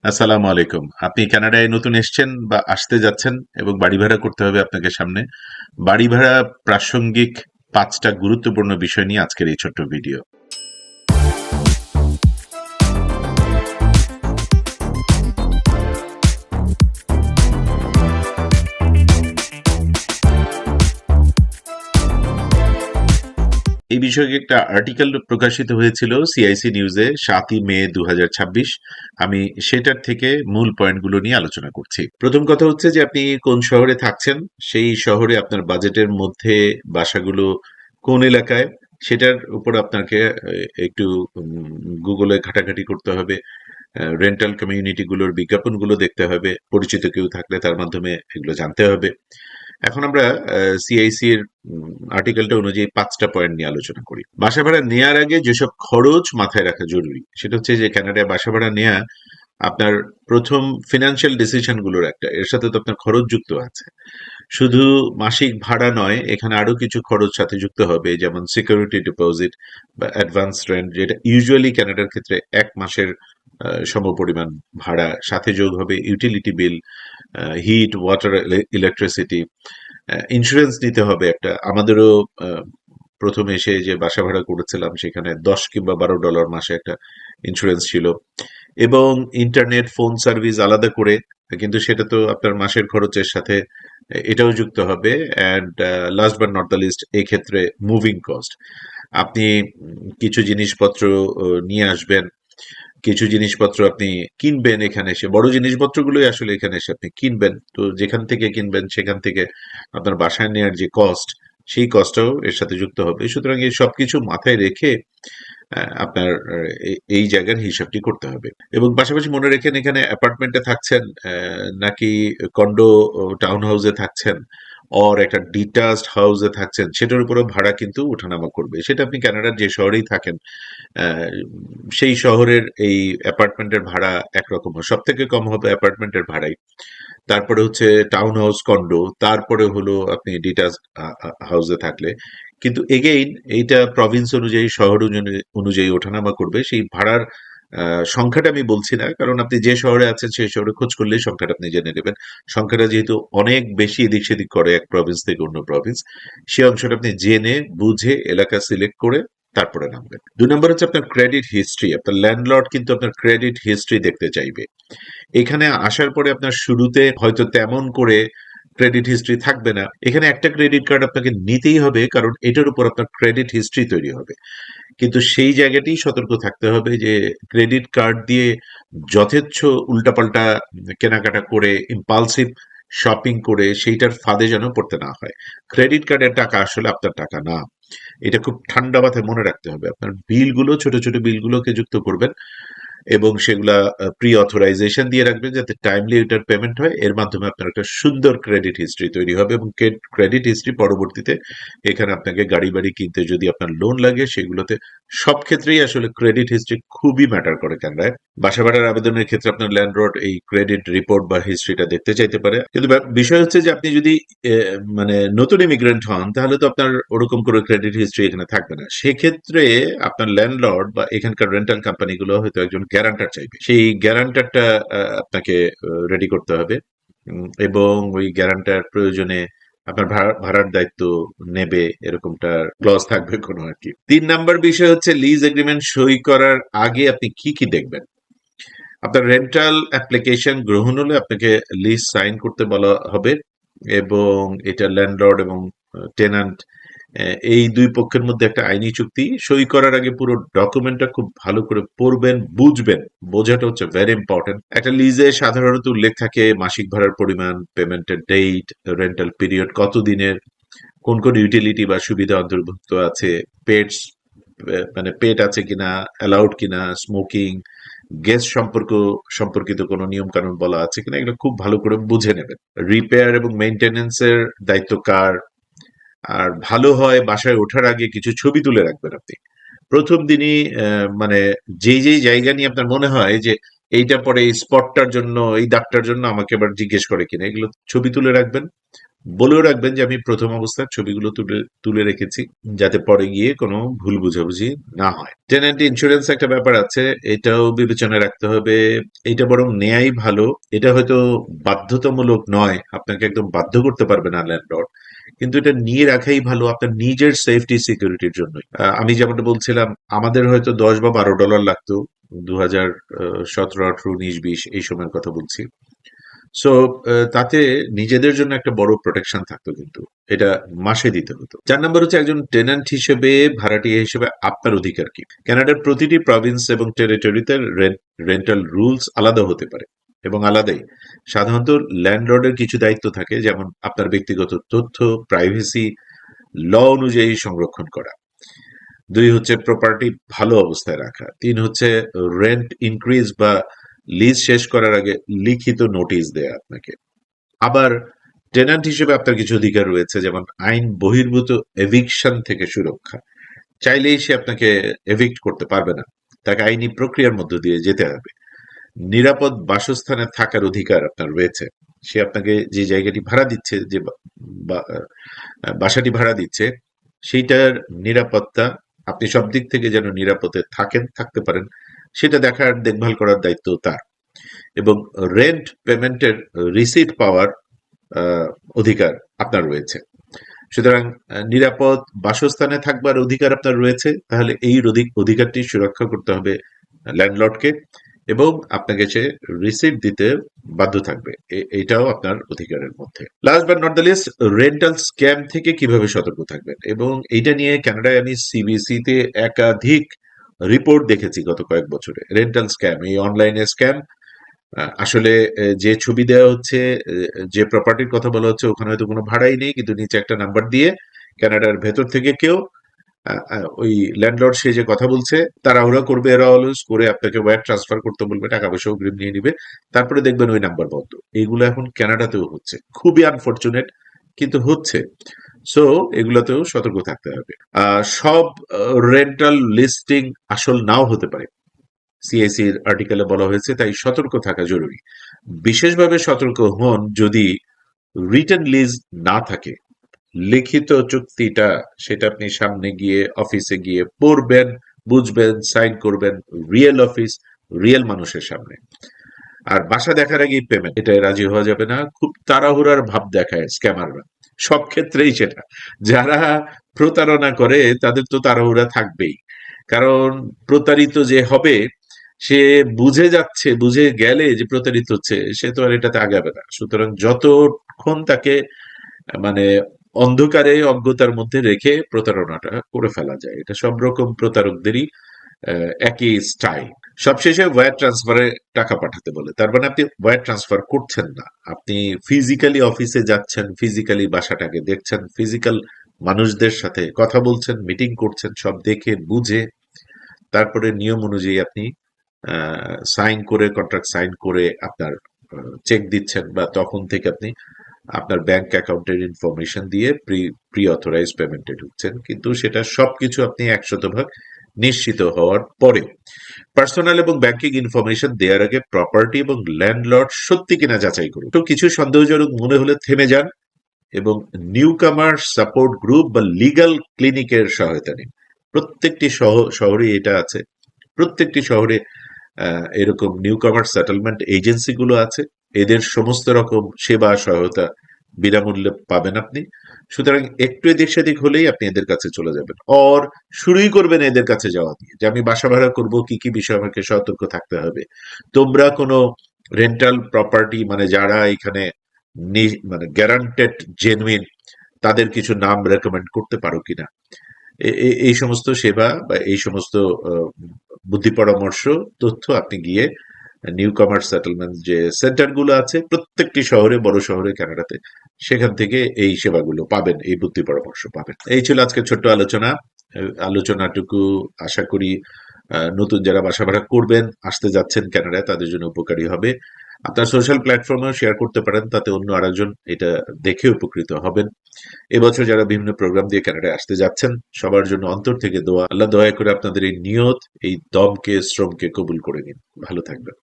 আসসালামু আলাইকুম। আপনি কানাডায় নতুন এসছেন বা আসতে যাচ্ছেন এবং বাড়ি ভাড়া করতে হবে আপনাকে সামনে। বাড়ি ভাড়া প্রাসঙ্গিক ৫টা গুরুত্বপূর্ণ বিষয় নিয়ে আজকের এই ছোট্ট ভিডিও। এই বিষয়ে একটা আর্টিকেল প্রকাশিত হয়েছিল সিআইসি নিউজে ৭ই মে ২০২৬। আমি সেটার থেকে মূল পয়েন্টগুলো নিয়ে আলোচনা করছি। প্রথম কথা হচ্ছে যে আপনি কোন শহরে থাকছেন, সেই শহরে আপনার বাজেটের মধ্যে বাসাগুলো কোন এলাকায়, সেটার উপর আপনাকে একটু গুগলে ঘাটাঘাটি করতে হবে। রেন্টাল কমিউনিটি গুলোর বিজ্ঞাপনগুলো দেখতে হবে, পরিচিত কেউ থাকলে তার মাধ্যমে এগুলো জানতে হবে। এখন আমরা সিআইসি এর আর্টিকেলটা অনুযায়ী ৫টা পয়েন্ট নিয়ে আলোচনা করি। বাসা ভাড়া নেয়ার আগে যেসব খরচ মাথায় রাখা জরুরি, সেটা হচ্ছে যে কানাডায় বাসা ভাড়া নেয়া আপনার প্রথম ফিনান্সিয়াল ডিসিশন গুলোর একটা, এর সাথে তো আপনার খরচ যুক্ত আছে। শুধু মাসিক ভাড়া নয়, এখানে আরো কিছু খরচ সাথে যুক্ত হবে, যেমন সিকিউরিটি ডিপোজিট বা অ্যাডভান্স রেন্ট, যেটা ইউজুয়ালি কানাডার ক্ষেত্রে ১ মাসের সমপরিমাণ ভাড়া। সাথে যোগ হবে utility bill, heat, water, electricity. Insurance নিতে হবে একটা। আমাদেরও প্রথম এসে যে বাসা ভাড়া করেছিলাম সেখানে $10 কিংবা $12 মাসে একটা ইন্স্যুরেন্স ছিল। এবং ইন্টারনেট, ফোন সার্ভিস আলাদা করে, কিন্তু সেটা তো আপনার মাসের খরচের সাথে এটাও যুক্ত হবে। And last but not the least, এই ক্ষেত্রে মুভিং কস্ট। আপনি কিছু জিনিসপত্র নিয়ে আসবেন, কিছু জিনিসপত্র আপনি কিনবেন এখানে এসে। বড় জিনিসপত্রগুলোই আসলে এখানে এসে আপনি কিনবেন। তো যেখান থেকে কিনবেন সেখান থেকে আপনার বাসায় নেওয়ার যে কস্ট, সেই কস্টটাও এর সাথে যুক্ত হবে। সুতরাং এই সবকিছু মাথায় রেখে আপনার এই জায়গার হিসাবটি করতে হবে। এবং পাশাপাশি মনে রেখেন এখানে অ্যাপার্টমেন্টে থাকছেন নাকি কন্ডো টাউন হাউসে থাকছেন, অর একটা ডিটাচড হাউসে থাকছেন, সেটার উপরে ভাড়া কিন্তু ওঠানামা করবে। সেটা আপনি কানাডার যে শহরেই থাকেন, আহ, সেই শহরের এই অ্যাপার্টমেন্টের ভাড়া একরকম হয়। সব থেকে কম হবে অ্যাপার্টমেন্টের ভাড়াই। তারপরে হচ্ছে টাউন হাউস, কন্ডো, তারপরে হলো আপনি ডিটাচ হাউসে থাকলে। কিন্তু এগেইন এইটা প্রভিন্স অনুযায়ী, শহর অনুযায়ী ওঠানামা করবে। সেই ভাড়ার সংখ্যাটা আমি বলছি না, কারণ আপনি যে শহরে আছেন সেই শহরে খোঁজ করলেই সংখ্যাটা আপনি জেনে নেবেন। সংখ্যাটা যেহেতু অনেক বেশি এদিক সেদিক করে এক প্রভিন্স থেকে অন্য প্রভিন্স, সেই অংশটা আপনি জেনে বুঝে এলাকা সিলেক্ট করে তারপরে নামবেন। ২ নম্বর হচ্ছে আপনার ক্রেডিট হিস্ট্রি। আপনার ল্যান্ডলর্ড কিন্তু আপনার ক্রেডিট হিস্ট্রি দেখতে চাইবে। এখানে আসার পরে আপনার শুরুতে হয়তো তেমন করে ক্রেডিট হিস্ট্রি থাকবে না। এখানে একটা ক্রেডিট কার্ড আপনাকে নিতেই হবে, কারণ এটার উপর আপনার ক্রেডিট হিস্ট্রি তৈরি হবে। কিন্তু সেই জায়গাতেই সতর্ক থাকতে হবে যে ক্রেডিট কার্ড দিয়ে যথেচ্ছ উল্টাপাল্টা কেনাকাটা করে, ইম্পালসিভ শপিং করে সেইটার ফাঁদে যেন পড়তে না হয়। ক্রেডিট কার্ডের টাকা আসলে আপনার টাকা না। এটা খুব ঠান্ডা মাথায় মনে রাখতে হবে। আপনার বিলগুলো, ছোট ছোট বিলগুলোকে যুক্ত করবেন এবং সেগুলা প্রি অথরাইজেশন দিয়ে রাখবেন যাতে টাইমলি এটার পেমেন্ট হয়। এর মাধ্যমে আপনার একটা সুন্দর ক্রেডিট হিস্ট্রি তৈরি হবে, এবং ক্রেডিট হিস্ট্রি পরবর্তীতে এখানে আপনাকে গাড়ি বাড়ি কিনতে যদি আপনার লোন লাগে সেগুলোতে সব ক্ষেত্রেই আসলে ক্রেডিট হিস্ট্রি খুবই ম্যাটার করে কানাডায়। বাসা ভাড়ার আবেদনের ক্ষেত্রে আপনার ল্যান্ডলর্ড এই ক্রেডিট রিপোর্ট বা হিস্ট্রিটা দেখতে চাইতে পারে। কিন্তু বিষয় হচ্ছে যে আপনি যদি মানে নতুন ইমিগ্রেন্ট হন, তাহলে তো আপনার ওরকম করে ক্রেডিট হিস্ট্রি এখানে থাকবে না। সেক্ষেত্রে আপনার ল্যান্ডলর্ড বা এখানকার রেন্টাল কোম্পানিগুলো হয়তো একজন গ্যারান্টার চাইবে। সেই গ্যারান্টারটা আপনাকে রেডি করতে হবে। এবং ওই গ্যারান্টার প্রয়োজনে আপনার ভাড়ার দায়িত্ব নেবে, এরকমটা ক্লজ থাকবে কোনো আর কি। ৩ নাম্বার বিষয় হচ্ছে লিজ এগ্রিমেন্ট সই করার আগে আপনি কি কি দেখবেন। আপনার রেন্টাল অ্যাপ্লিকেশন গ্রহণ হলে আপনাকে লিজ সাইন করতে বলা হবে, এবং এটা ল্যান্ডলর্ড এবং টেনান্ট, এই দুই পক্ষের মধ্যে একটা আইনি চুক্তি। সই করার আগে পুরো ডকুমেন্টটা খুব ভালো করে পড়বেন, বুঝবেন। বোঝাটা হচ্ছে ভেরি ইম্পর্টেন্ট। একটা লিজে সাধারণত উল্লেখ থাকে মাসিক ভাড়ার পরিমাণ, পেমেন্টের ডেট, রেন্টাল পিরিয়ড কতদিনের, কোন কোন ইউটিলিটি বা সুবিধা অন্তর্ভুক্ত আছে, পেটস, মানে পেট আছে কিনা, অ্যালাউড কিনা, স্মোকিং, গ্যাস সম্পর্কিত কোনো নিয়ম কানুন বলা আছে কিনা, এগুলো খুব ভালো করে বুঝে নেবেন। রিপেয়ার এবং মেইনটেনেন্স এর দায়িত্ব কার। আর ভালো হয় বাসায় ওঠার আগে কিছু ছবি তুলে রাখবেন আপনি। প্রথম দিনই মানে যেই জায়গা নিয়ে আপনার মনে হয় যে এইটা পরে এই স্পটটার জন্য, এই দাগটার জন্য আমাকে এবার জিজ্ঞেস করে কিনা, এগুলো ছবি তুলে রাখবেন। বলেও রাখবেন যে আমি প্রথম অবস্থার ছবিগুলো তুলে তুলে রেখেছি, যাতে পরে গিয়ে কোনো ভুল বোঝাবুঝি না হয়। টেন্যান্ট ইন্স্যুরেন্স একটা ব্যাপার আছে, এটাও বিবেচনায় রাখতে হবে। এটা বরং নেয়াই ভালো। এটা হয়তো বাধ্যতামূলক নয়, আপনাকে একদম বাধ্য করতে পারবে না ল্যান্ডলর্ড, কিন্তু এটা নিয়ে রাখাই ভালো আপনার নিজের সেফটি সিকিউরিটির জন্যই। আমি যেমনটা বলছিলাম, আমাদের হয়তো $10 বা $12 লাগতো 2017, 18, 19, 20 এই সময়ের কথা বলছি। সো তাতে নিজেদের জন্য একটা বড় প্রোটেকশন থাকতো, কিন্তু এটা মাসে দিতে হতো। 4 নম্বর হচ্ছে একজন টেন্যান্ট হিসেবে, ভাড়াটিয়া হিসেবে আপনার অধিকার কি। কানাডার প্রতিটি প্রভিন্স এবং টেরিটরিতে রেন্টাল রুলস আলাদা হতে পারে এবং আলাদাই। সাধারণত ল্যান্ডলর্ডের কিছু দায়িত্ব থাকে, যেমন আপনার ব্যক্তিগত তথ্য প্রাইভেসি ল অনুযায়ী সংরক্ষণ করা। 2 হচ্ছে প্রপার্টি ভালো অবস্থায় রাখা। 3 হচ্ছে রেন্ট ইনক্রিজ বা লিজ শেষ করার আগে লিখিত নোটিশ দেয়া আপনাকে। আবার টেন্যান্ট হিসেবে আপনার কিছু অধিকার রয়েছে, যেমন আইন বহির্ভূত এভিকশন থেকে সুরক্ষা। চাইলেই সে আপনাকে এভিক্ট করতে পারবে না, তাকে আইনি প্রক্রিয়ার মধ্য দিয়ে যেতে হবে। নিরাপদ বাসস্থানে থাকার অধিকার আপনার রয়েছে। সে আপনাকে যে জায়গাটি ভাড়া দিচ্ছে, যে বাসাটি ভাড়া দিচ্ছে, সেইটার নিরাপত্তা, আপনি সব দিক থেকে যেন নিরাপদে থাকতে পারেন, সেটা দেখার দেখভাল করার দায়িত্ব তার। এবং রেন্ট পেমেন্টের রিসিট পাওয়ার আহ, অধিকার আপনার রয়েছে। সুতরাং নিরাপদ বাসস্থানে থাকবার অধিকার আপনার রয়েছে, তাহলে এই অধিকারটি সুরক্ষা করতে হবে ল্যান্ডলর্ডকে, এবং আপনাকে সে রিসিট দিতে বাধ্য থাকবে। এটাও আপনার অধিকারের মধ্যে। Last but not the least, rental scam থেকে কিভাবে সতর্ক থাকবেন, এবং এইটা নিয়ে কানাডায় আমি সিবিসি তে একাধিক রিপোর্ট দেখেছি গত কয়েক বছরে। রেন্টাল স্ক্যাম, এই অনলাইনে স্ক্যাম। আসলে যে ছবি দেওয়া হচ্ছে, যে প্রপার্টির কথা বলা হচ্ছে, ওখানে হয়তো কোনো ভাড়াই নেই, কিন্তু নিচে একটা নাম্বার দিয়ে কানাডার ভেতর থেকে কেউ ওই ল্যান্ডলর্ড সে যে কথা বলছে, তাড়াহুড়া করবে এরা অলওয়েজ করে, আপনাকে ওয়্যার ট্রান্সফার করতে বলবে, টাকা পয়সা অগ্রিম নিয়ে নিবে, তারপরে দেখবেন ওই নাম্বার বন্ধ। এইগুলো এখন কানাডাতেও হচ্ছে, খুবই আনফরচুনেট, কিন্তু হচ্ছে। সো এগুলোতেও সতর্ক থাকতে হবে। সব রেন্টাল লিস্টিং আসল নাও হতে পারে, সিআইসির আর্টিকেলে বলা হয়েছে, তাই সতর্ক থাকা জরুরি। বিশেষভাবে সতর্ক হন যদি রিটেন লিজ না থাকে। লিখিত চুক্তিটা, সেটা আপনি সামনে গিয়ে অফিসে গিয়ে পড়বেন, বুঝবেন, সাইন করবেন, রিয়েল অফিস, রিয়েল মানুষের সামনে। আর বাসা দেখার আগে পেমেন্ট, এটা রাজি হওয়া যাবে না। খুব তাড়াহুড়ার ভাব দেখায় স্ক্যামাররা, সব ক্ষেত্রেই সেটা। যারা প্রতারণা করে তাদের তো তাড়াহুড়া থাকবেই, কারণ প্রতারিত যে হবে, সে বুঝে যাচ্ছে, বুঝে গেলে যে প্রতারিত হচ্ছে, সে তো আর এটাতে আগাবে না। সুতরাং যতক্ষণ তাকে মানে অন্ধকারে অজ্ঞতার মধ্যে রেখে প্রতারণাটা করে ফেলা যায়, এটা সব রকম প্রতারকদেরই একই স্টাইল। সবশেষে ওয়্যার ট্রান্সফারে টাকা পাঠাতে বলে, তার মানে আপনি ওয়্যার ট্রান্সফার করছেন না, আপনি ফিজিক্যালি অফিসে যাচ্ছেন, ফিজিক্যালি বাসাটাকে দেখছেন, ফিজিক্যাল মানুষদের সাথে কথা বলছেন, মিটিং করছেন, সব দেখে বুঝে তারপরে নিয়ম অনুযায়ী আপনি সাইন করে, কন্ট্রাক্ট সাইন করে আপনার চেক দিচ্ছেন, বা তখন থেকে আপনি আপনার ব্যাংক অ্যাকাউন্টের ইনফরমেশন দিয়ে প্রি অথরাইজ পেমেন্টে ঢুকছেন, কিন্তু সেটা সবকিছু আপনি 100% নিশ্চিত হওয়ার পরে। পার্সোনাল এবং ব্যাংকিং ইনফরমেশন দেওয়ার আগে প্রপার্টি এবং ল্যান্ডলর্ড সত্যি কিনা যাচাই করুন। তো কিছু সন্দেহজনক মনে হলে থেমে যান এবং নিউ কামার সাপোর্ট গ্রুপ বা লিগ্যাল ক্লিনিকের সহায়তা নিন। প্রত্যেকটি শহরে এটা আছে, প্রত্যেকটি শহরে এরকম নিউ কামার সেটেলমেন্ট এজেন্সি গুলো আছে। এদের সমস্ত রকম সেবা সহায়তা বিনামূল্যে পাবেন আপনি। সুতরাং একটু এদিক সেদিক হলেই আপনি এদের কাছে চলে যাবেন, অর শুরুই করবেন এদের কাছে যাওয়া দিয়ে, যে আমি বাসা ভাড়া করবো, কি কি বিষয় আমাকে সতর্ক থাকতে হবে। তোমরা কোনো রেন্টাল প্রপার্টি, মানে যারা এখানে মানে গ্যারান্টেড জেনুইন, তাদের কিছু নাম রেকমেন্ড করতে পারো কিনা। এই সমস্ত সেবা বা এই সমস্ত বুদ্ধি পরামর্শ তথ্য আপনি গিয়ে নিউ কামার সেটেলমেন্ট যে সেন্টার গুলো আছে প্রত্যেকটি শহরে, বড় শহরে কানাডাতে, সেখান থেকে এই সেবাগুলো পাবেন, এই বুদ্ধি পরামর্শ পাবেন। এই ছিল আজকের ছোট্ট আলোচনা। আলোচনাটুকু আশা করি নতুন যারা বাসা ভাড়া করবেন, আসতে যাচ্ছেন কানাডায়, তাদের জন্য উপকারী হবে। আপনার সোশ্যাল প্ল্যাটফর্মেও শেয়ার করতে পারেন, তাতে অন্য আরেকজন এটা দেখে উপকৃত হবেন। এবছর যারা বিভিন্ন প্রোগ্রাম দিয়ে কানাডায় আসতে যাচ্ছেন, সবার জন্য অন্তর থেকে দোয়া। আল্লাহ দয়া করে আপনাদের এই নিয়ত, এই দমকে, শ্রমকে কবুল করে নিন। ভালো থাকবেন।